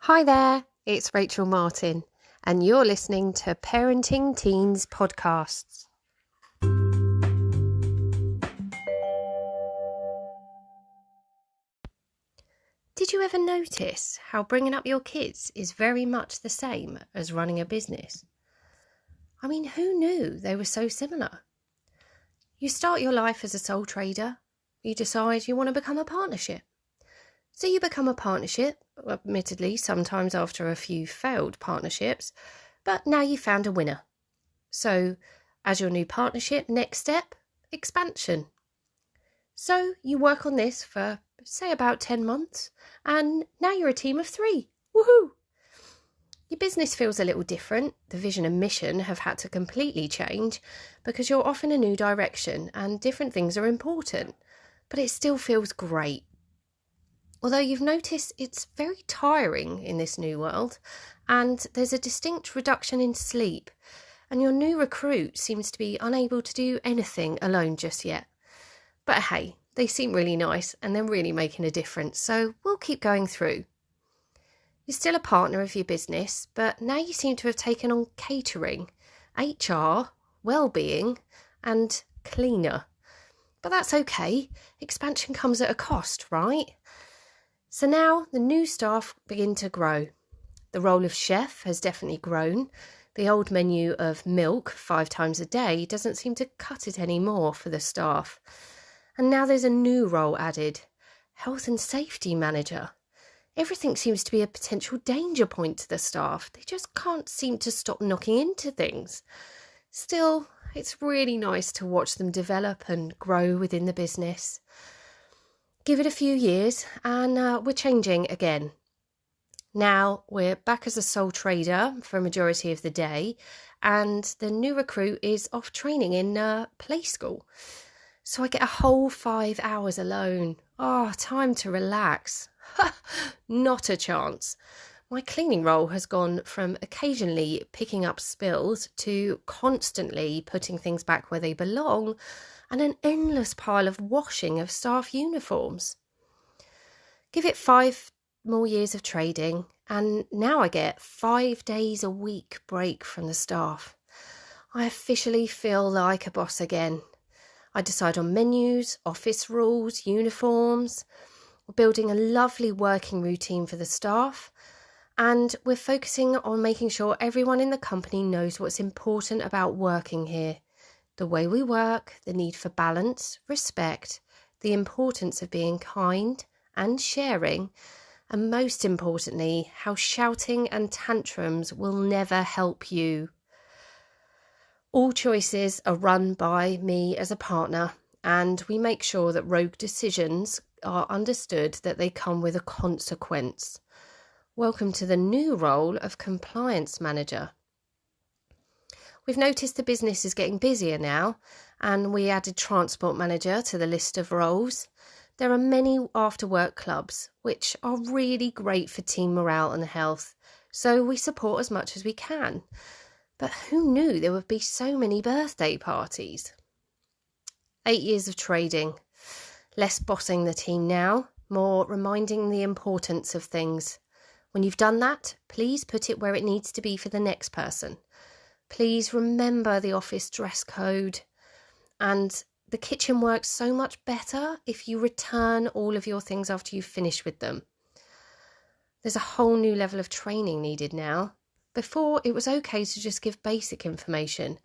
Hi there, it's Rachel Martin, and you're listening to Parenting Teens Podcasts. Did you ever notice how bringing up your kids is very much the same as running a business? I mean, who knew they were so similar? You start your life as a sole trader. You decide you want to become a partnership. So you become a partnership, admittedly sometimes after a few failed partnerships, but now you found a winner. So as your new partnership, next step, expansion. So you work on this for, say, about 10 months, and now you're a team of 3. Woohoo! Your business feels a little different. The vision and mission have had to completely change because you're off in a new direction and different things are important, but it still feels great. Although you've noticed it's very tiring in this new world, and there's a distinct reduction in sleep, and your new recruit seems to be unable to do anything alone just yet. But hey, they seem really nice and they're really making a difference, so we'll keep going through. You're still a partner of your business, but now you seem to have taken on catering, HR, well-being, and cleaner. But that's okay. Expansion comes at a cost, right? So now the new staff begin to grow. The role of chef has definitely grown. The old menu of milk 5 times a day doesn't seem to cut it anymore for the staff. And now there's a new role added, health and safety manager. Everything seems to be a potential danger point to the staff. They just can't seem to stop knocking into things. Still, it's really nice to watch them develop and grow within the business. Give it a few years and we're changing again. Now we're back as a sole trader for a majority of the day, and the new recruit is off training in play school. So I get a whole 5 hours alone. Oh, time to relax. Not a chance. My cleaning role has gone from occasionally picking up spills to constantly putting things back where they belong, and an endless pile of washing of staff uniforms. Give it 5 more years of trading, and now I get 5 days a week break from the staff. I officially feel like a boss again. I decide on menus, office rules, uniforms. We're building a lovely working routine for the staff, and we're focusing on making sure everyone in the company knows what's important about working here. The way we work, the need for balance, respect, the importance of being kind and sharing, and most importantly, how shouting and tantrums will never help you. All choices are run by me as a partner, and we make sure that rogue decisions are understood, that they come with a consequence. Welcome to the new role of compliance manager. We've noticed the business is getting busier now, and we added transport manager to the list of roles. There are many after-work clubs, which are really great for team morale and health, so we support as much as we can. But who knew there would be so many birthday parties? 8 years of trading, less bossing the team now, more reminding the importance of things. When you've done that, please put it where it needs to be for the next person. Please remember the office dress code, and the kitchen works so much better if you return all of your things after you've finished with them. There's a whole new level of training needed now. Before, it was okay to just give basic information,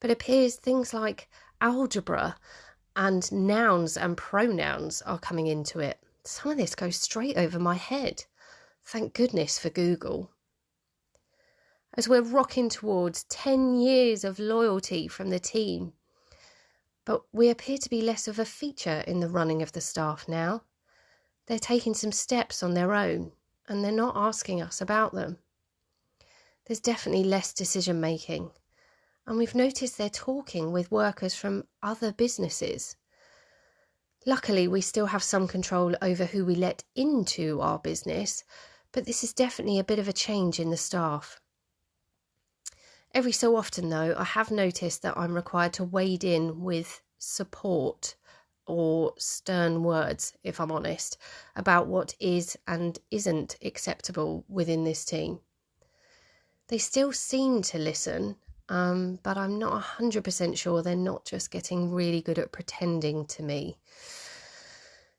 but it appears things like algebra and nouns and pronouns are coming into it. Some of this goes straight over my head. Thank goodness for Google. As we're rocking towards 10 years of loyalty from the team. But we appear to be less of a feature in the running of the staff now. They're taking some steps on their own, and they're not asking us about them. There's definitely less decision making, and we've noticed they're talking with workers from other businesses. Luckily, we still have some control over who we let into our business, but this is definitely a bit of a change in the staff. Every so often, though, I have noticed that I'm required to wade in with support or stern words, if I'm honest, about what is and isn't acceptable within this team. They still seem to listen, but I'm not 100% sure they're not just getting really good at pretending to me.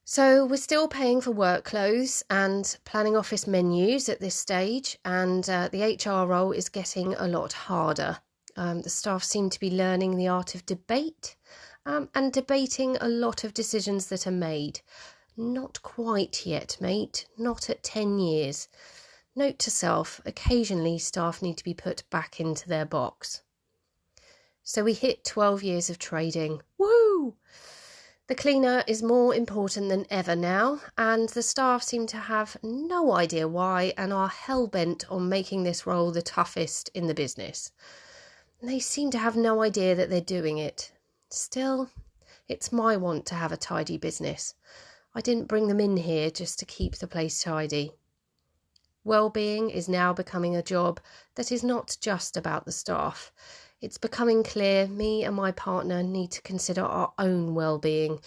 So we're still paying for work clothes and planning office menus at this stage, and the HR role is getting a lot harder. The staff seem to be learning the art of debate and debating a lot of decisions that are made. Not quite yet, mate, not at 10 years. Note to self, occasionally staff need to be put back into their box. So we hit 12 years of trading. Woo! The cleaner is more important than ever now, and the staff seem to have no idea why and are hell-bent on making this role the toughest in the business. They seem to have no idea that they're doing it. Still, it's my want to have a tidy business. I didn't bring them in here just to keep the place tidy. Well-being is now becoming a job that is not just about the staff. It's becoming clear me and my partner need to consider our own well-being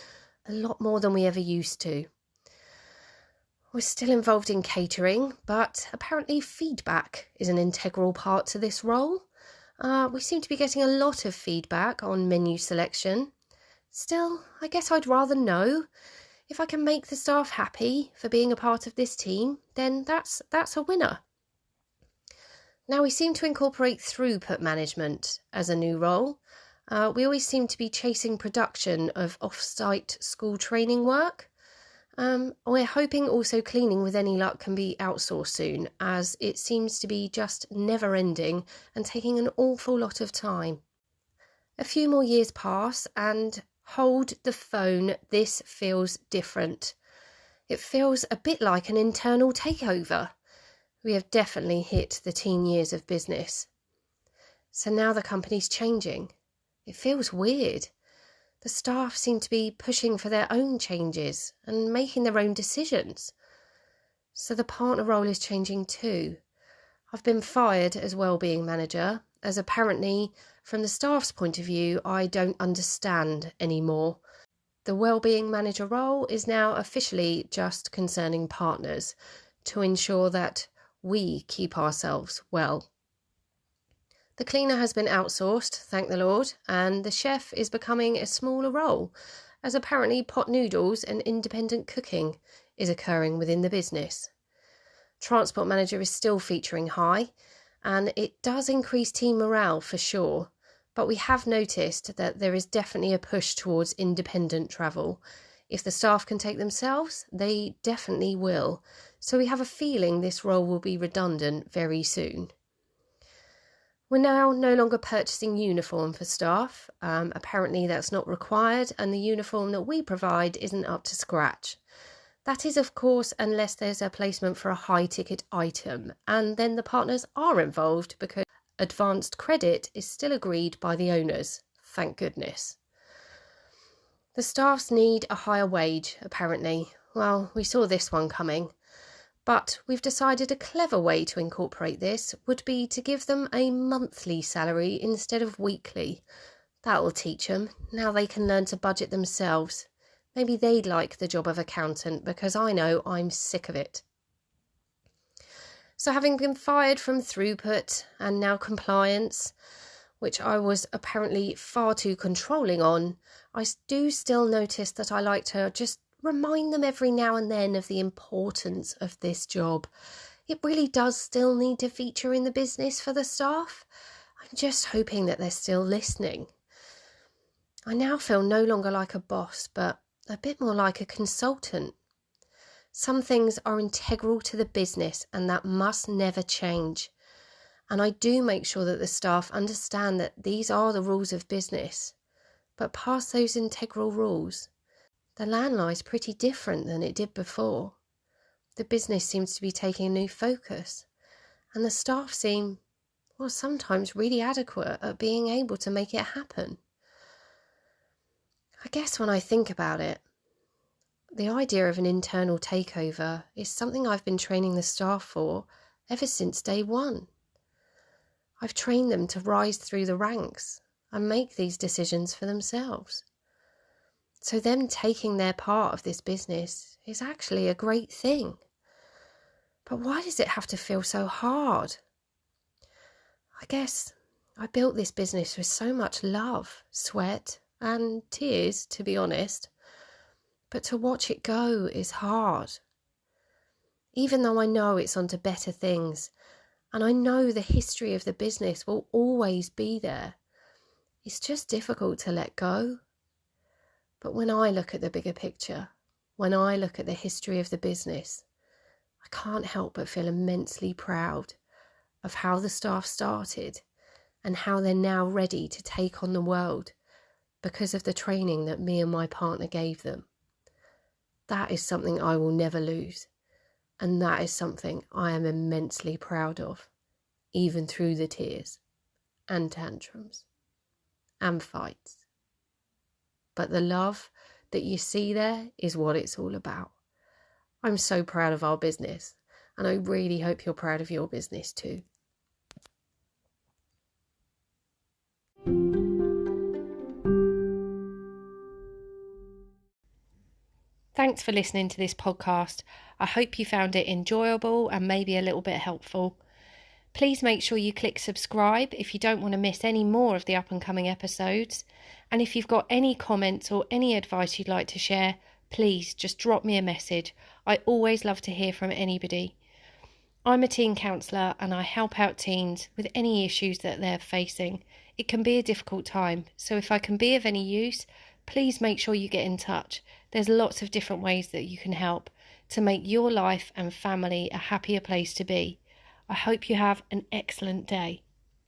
a lot more than we ever used to. We're still involved in catering, but apparently feedback is an integral part to this role. We seem to be getting a lot of feedback on menu selection. Still, I guess I'd rather know. If I can make the staff happy for being a part of this team, then that's a winner. Now we seem to incorporate throughput management as a new role. We always seem to be chasing production of off-site school training work. We're hoping also cleaning with any luck can be outsourced soon, as it seems to be just never-ending and taking an awful lot of time. A few more years pass and hold the phone, this feels different. It feels a bit like an internal takeover. We have definitely hit the teen years of business. So now the company's changing. It feels weird. The staff seem to be pushing for their own changes and making their own decisions. So the partner role is changing too. I've been fired as wellbeing manager, as apparently, from the staff's point of view, I don't understand anymore. The wellbeing manager role is now officially just concerning partners to ensure that we keep ourselves well. The cleaner has been outsourced, thank the Lord, and the chef is becoming a smaller role, as apparently pot noodles and independent cooking is occurring within the business. Transport manager is still featuring high, and it does increase team morale for sure, but we have noticed that there is definitely a push towards independent travel. If the staff can take themselves, they definitely will. So we have a feeling this role will be redundant very soon. We're now no longer purchasing uniform for staff. Apparently that's not required, and the uniform that we provide isn't up to scratch. That is, of course, unless there's a placement for a high-ticket item, and then the partners are involved because advanced credit is still agreed by the owners. Thank goodness. The staffs need a higher wage, apparently. Well, we saw this one coming. But we've decided a clever way to incorporate this would be to give them a monthly salary instead of weekly. That'll teach them. Now they can learn to budget themselves. Maybe they'd like the job of accountant, because I know I'm sick of it. So having been fired from throughput and now compliance, which I was apparently far too controlling on, I do still notice that I like to just remind them every now and then of the importance of this job. It really does still need to feature in the business for the staff. I'm just hoping that they're still listening. I now feel no longer like a boss, but a bit more like a consultant. Some things are integral to the business and that must never change. And I do make sure that the staff understand that these are the rules of business. But past those integral rules, the land lies pretty different than it did before. The business seems to be taking a new focus, and the staff seem, well, sometimes really adequate at being able to make it happen. I guess when I think about it, the idea of an internal takeover is something I've been training the staff for ever since day one. I've trained them to rise through the ranks and make these decisions for themselves. So them taking their part of this business is actually a great thing. But why does it have to feel so hard? I guess I built this business with so much love, sweat, and tears, to be honest. But to watch it go is hard. Even though I know it's onto better things, and I know the history of the business will always be there, it's just difficult to let go. But when I look at the bigger picture, when I look at the history of the business, I can't help but feel immensely proud of how the staff started and how they're now ready to take on the world because of the training that me and my partner gave them. That is something I will never lose, and that is something I am immensely proud of, even through the tears and tantrums and fights. But the love that you see there is what it's all about. I'm so proud of our business, and I really hope you're proud of your business too. Thanks for listening to this podcast. I hope you found it enjoyable and maybe a little bit helpful. Please make sure you click subscribe if you don't want to miss any more of the up and coming episodes. And if you've got any comments or any advice you'd like to share, please just drop me a message. I always love to hear from anybody. I'm a teen counsellor and I help out teens with any issues that they're facing. It can be a difficult time, so if I can be of any use, please make sure you get in touch. There's lots of different ways that you can help to make your life and family a happier place to be. I hope you have an excellent day.